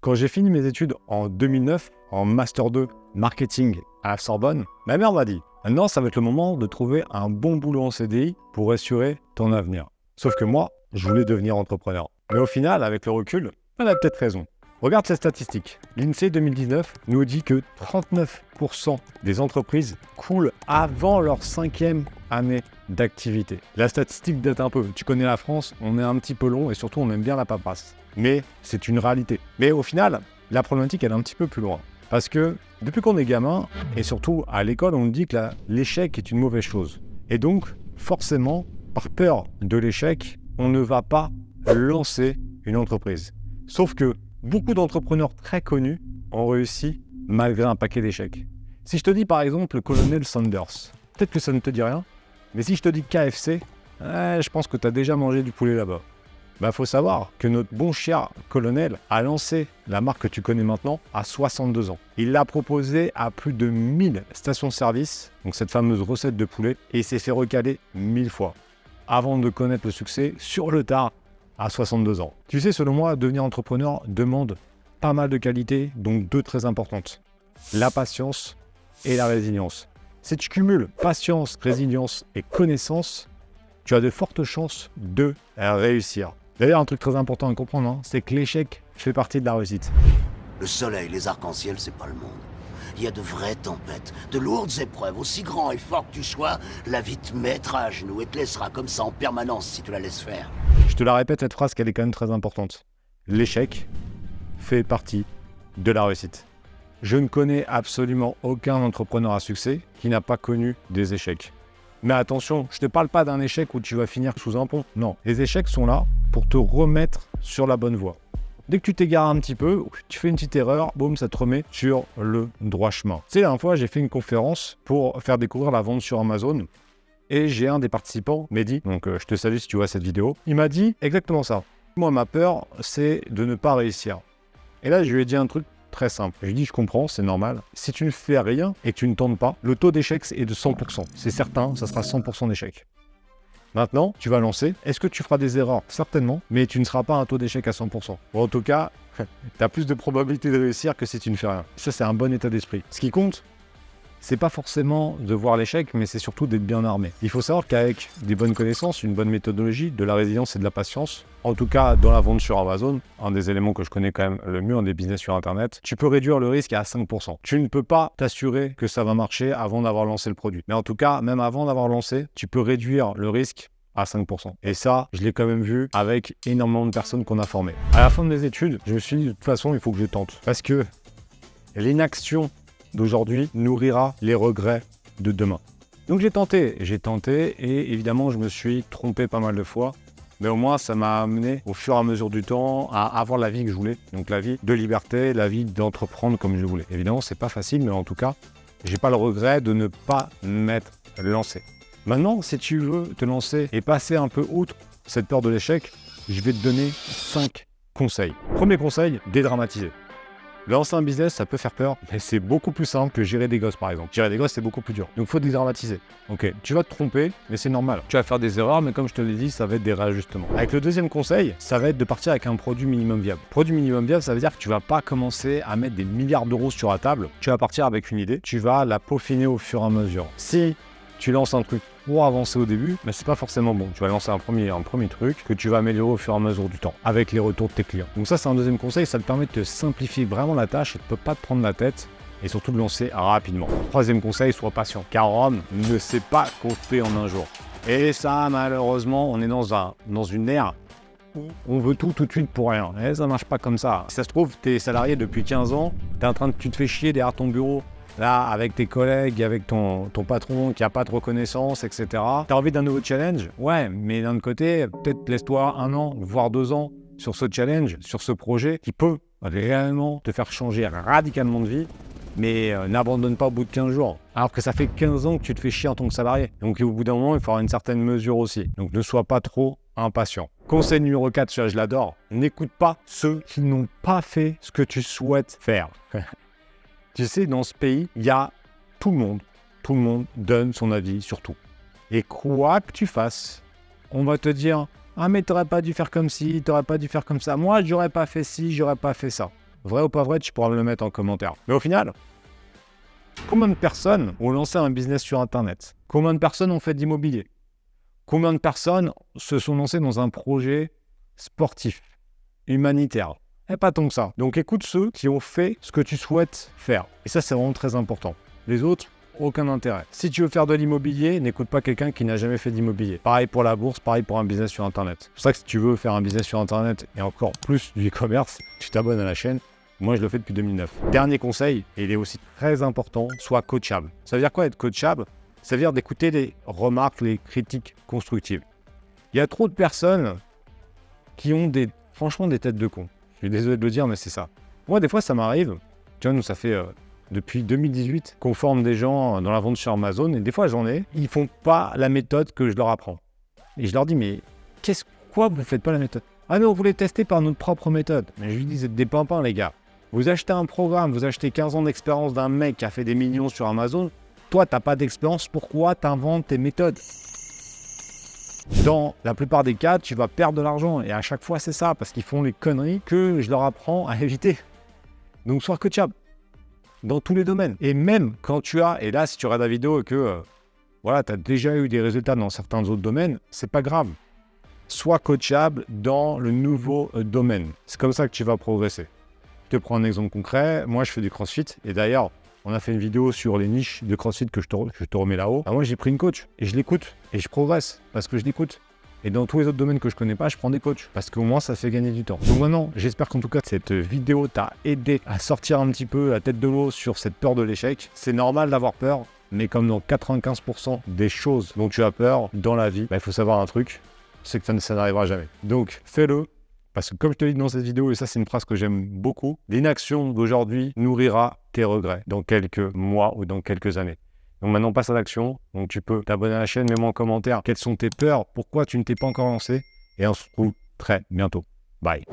Quand j'ai fini mes études en 2009, en Master 2 Marketing à la Sorbonne, ma mère m'a dit « Maintenant, ça va être le moment de trouver un bon boulot en CDI pour assurer ton avenir. » Sauf que moi, je voulais devenir entrepreneur. Mais au final, avec le recul, elle a peut-être raison. Regarde ces statistiques. L'INSEE 2019 nous dit que 39% des entreprises coulent avant leur 5e année d'activité. La statistique date un peu. Tu connais la France, on est un petit peu long et surtout on aime bien la paperasse. Mais c'est une réalité. Mais au final, la problématique elle est un petit peu plus loin. Parce que depuis qu'on est gamin, et surtout à l'école, on nous dit que l'échec est une mauvaise chose. Et donc, forcément, par peur de l'échec, on ne va pas lancer une entreprise. Sauf que beaucoup d'entrepreneurs très connus ont réussi malgré un paquet d'échecs. Si je te dis par exemple le colonel Sanders, peut-être que ça ne te dit rien, mais si je te dis KFC, je pense que tu as déjà mangé du poulet là-bas. Faut savoir que notre bon cher colonel a lancé la marque que tu connais maintenant à 62 ans. Il l'a proposée à plus de 1000 stations-service, donc cette fameuse recette de poulet, et il s'est fait recaler 1000 fois avant de connaître le succès sur le tard à 62 ans. Tu sais, selon moi, devenir entrepreneur demande pas mal de qualités, donc 2 très importantes. La patience et la résilience. Si tu cumules patience, résilience et connaissance, tu as de fortes chances de réussir. D'ailleurs, un truc très important à comprendre, c'est que l'échec fait partie de la réussite. Le soleil, les arcs-en-ciel, c'est pas le monde. Il y a de vraies tempêtes, de lourdes épreuves, aussi grand et fort que tu sois, la vie te mettra à genoux et te laissera comme ça en permanence si tu la laisses faire. Je te la répète, cette phrase, qu'elle est quand même très importante. L'échec fait partie de la réussite. Je ne connais absolument aucun entrepreneur à succès qui n'a pas connu des échecs. Mais attention, je ne te parle pas d'un échec où tu vas finir sous un pont. Non, les échecs sont là pour te remettre sur la bonne voie. Dès que tu t'égares un petit peu, tu fais une petite erreur, boum, ça te remet sur le droit chemin. Tu sais, la dernière fois, j'ai fait une conférence pour faire découvrir la vente sur Amazon. Et j'ai un des participants, Mehdi, donc je te salue si tu vois cette vidéo, il m'a dit exactement ça. Moi, ma peur, c'est de ne pas réussir. Et là, je lui ai dit un truc très simple. Je lui ai dit, je comprends, c'est normal. Si tu ne fais rien et que tu ne tentes pas, le taux d'échec est de 100%. C'est certain, ça sera 100% d'échec. Maintenant, tu vas lancer. Est-ce que tu feras des erreurs? Certainement, mais tu ne seras pas un taux d'échec à 100%. Bon, en tout cas, tu as plus de probabilité de réussir que si tu ne fais rien. Ça, c'est un bon état d'esprit. Ce qui compte, c'est pas forcément de voir l'échec, mais c'est surtout d'être bien armé. Il faut savoir qu'avec des bonnes connaissances, une bonne méthodologie, de la résilience et de la patience, en tout cas dans la vente sur Amazon, un des éléments que je connais quand même le mieux en des business sur Internet, tu peux réduire le risque à 5%. Tu ne peux pas t'assurer que ça va marcher avant d'avoir lancé le produit. Mais en tout cas, même avant d'avoir lancé, tu peux réduire le risque à 5%. Et ça, je l'ai quand même vu avec énormément de personnes qu'on a formées. À la fin de mes études, je me suis dit, de toute façon, il faut que je tente. Parce que l'inaction d'aujourd'hui nourrira les regrets de demain. Donc j'ai tenté et évidemment je me suis trompé pas mal de fois, mais au moins ça m'a amené au fur et à mesure du temps à avoir la vie que je voulais, donc la vie de liberté, la vie d'entreprendre comme je voulais. Évidemment c'est pas facile, mais en tout cas j'ai pas le regret de ne pas m'être lancé. Maintenant, si tu veux te lancer et passer un peu outre cette peur de l'échec, je vais te donner 5 conseils. Premier conseil, dédramatiser. Lancer un business, ça peut faire peur, mais c'est beaucoup plus simple que gérer des gosses, par exemple. Gérer des gosses, c'est beaucoup plus dur. Donc, il faut dédramatiser. Ok, tu vas te tromper, mais c'est normal. Tu vas faire des erreurs, mais comme je te l'ai dit, ça va être des réajustements. Avec le deuxième conseil, ça va être de partir avec un produit minimum viable. Produit minimum viable, ça veut dire que tu vas pas commencer à mettre des milliards d'euros sur la table. Tu vas partir avec une idée, tu vas la peaufiner au fur et à mesure. Si tu lances un truc pour avancer au début, mais c'est pas forcément bon. Tu vas lancer un premier truc que tu vas améliorer au fur et à mesure du temps, avec les retours de tes clients. Donc ça, c'est un deuxième conseil, ça te permet de te simplifier vraiment la tâche et de ne pas te prendre la tête et surtout de lancer rapidement. Troisième conseil, sois patient, car Rome ne s'est pas construit en un jour. Et ça, malheureusement, on est dans une ère où on veut tout de suite pour rien. Et ça marche pas comme ça. Si ça se trouve, t'es salarié depuis 15 ans, tu te fais chier derrière ton bureau, là, avec tes collègues, avec ton patron qui n'a pas de reconnaissance, etc. Tu as envie d'un nouveau challenge? Ouais, mais d'un autre côté, peut-être laisse-toi 1 an, voire 2 ans sur ce challenge, sur ce projet qui peut réellement te faire changer radicalement de vie, mais n'abandonne pas au bout de 15 jours. Alors que ça fait 15 ans que tu te fais chier en tant que salarié. Donc au bout d'un moment, il faudra une certaine mesure aussi. Donc ne sois pas trop impatient. Conseil numéro 4, je l'adore, n'écoute pas ceux qui n'ont pas fait ce que tu souhaites faire. Tu sais, dans ce pays, il y a tout le monde donne son avis sur tout. Et quoi que tu fasses, on va te dire « Ah mais t'aurais pas dû faire comme ci, t'aurais pas dû faire comme ça. Moi, j'aurais pas fait ci, j'aurais pas fait ça. » Vrai ou pas vrai, tu pourras me le mettre en commentaire. Mais au final, combien de personnes ont lancé un business sur Internet? Combien de personnes ont fait de l'immobilier? Combien de personnes se sont lancées dans un projet sportif, humanitaire? Et pas tant que ça. Donc écoute ceux qui ont fait ce que tu souhaites faire. Et ça, c'est vraiment très important. Les autres, aucun intérêt. Si tu veux faire de l'immobilier, n'écoute pas quelqu'un qui n'a jamais fait d'immobilier. Pareil pour la bourse, pareil pour un business sur Internet. C'est pour ça que si tu veux faire un business sur Internet et encore plus du e-commerce, tu t'abonnes à la chaîne. Moi, je le fais depuis 2009. Dernier conseil, et il est aussi très important, sois coachable. Ça veut dire quoi être coachable? Ça veut dire d'écouter les remarques, les critiques constructives. Il y a trop de personnes qui ont franchement des têtes de cons. Je suis désolé de le dire, mais c'est ça. Moi, des fois, ça m'arrive. Tu vois, nous, ça fait depuis 2018 qu'on forme des gens dans la vente sur Amazon. Et des fois, ils font pas la méthode que je leur apprends. Et je leur dis, mais quoi vous ne faites pas la méthode? Ah mais on voulait tester par notre propre méthode. Mais je lui dis, vous êtes des pimpins, les gars. Vous achetez un programme, vous achetez 15 ans d'expérience d'un mec qui a fait des millions sur Amazon. Toi, t'as pas d'expérience, pourquoi t'inventes tes méthodes? Dans la plupart des cas, tu vas perdre de l'argent. Et à chaque fois, c'est ça, parce qu'ils font les conneries que je leur apprends à éviter. Donc, sois coachable dans tous les domaines. Et même quand tu as, et là, si tu regardes la vidéo et que tu as déjà eu des résultats dans certains autres domaines, c'est pas grave. Sois coachable dans le nouveau domaine. C'est comme ça que tu vas progresser. Je te prends un exemple concret. Moi, je fais du CrossFit. Et d'ailleurs, on a fait une vidéo sur les niches de CrossFit que je te remets là-haut. Moi, j'ai pris une coach et je l'écoute. Et je progresse parce que je l'écoute. Et dans tous les autres domaines que je connais pas, je prends des coachs. Parce qu'au moins, ça fait gagner du temps. Donc maintenant, j'espère qu'en tout cas, cette vidéo t'a aidé à sortir un petit peu la tête de l'eau sur cette peur de l'échec. C'est normal d'avoir peur. Mais comme dans 95% des choses dont tu as peur dans la vie, il faut savoir un truc. C'est que ça n'arrivera jamais. Donc, fais-le. Parce que comme je te dis dans cette vidéo, et ça c'est une phrase que j'aime beaucoup, l'inaction d'aujourd'hui nourrira tes regrets dans quelques mois ou dans quelques années. Donc maintenant, passe à l'action. Donc tu peux t'abonner à la chaîne, mets-moi en commentaire quelles sont tes peurs, pourquoi tu ne t'es pas encore lancé. Et on se retrouve très bientôt. Bye.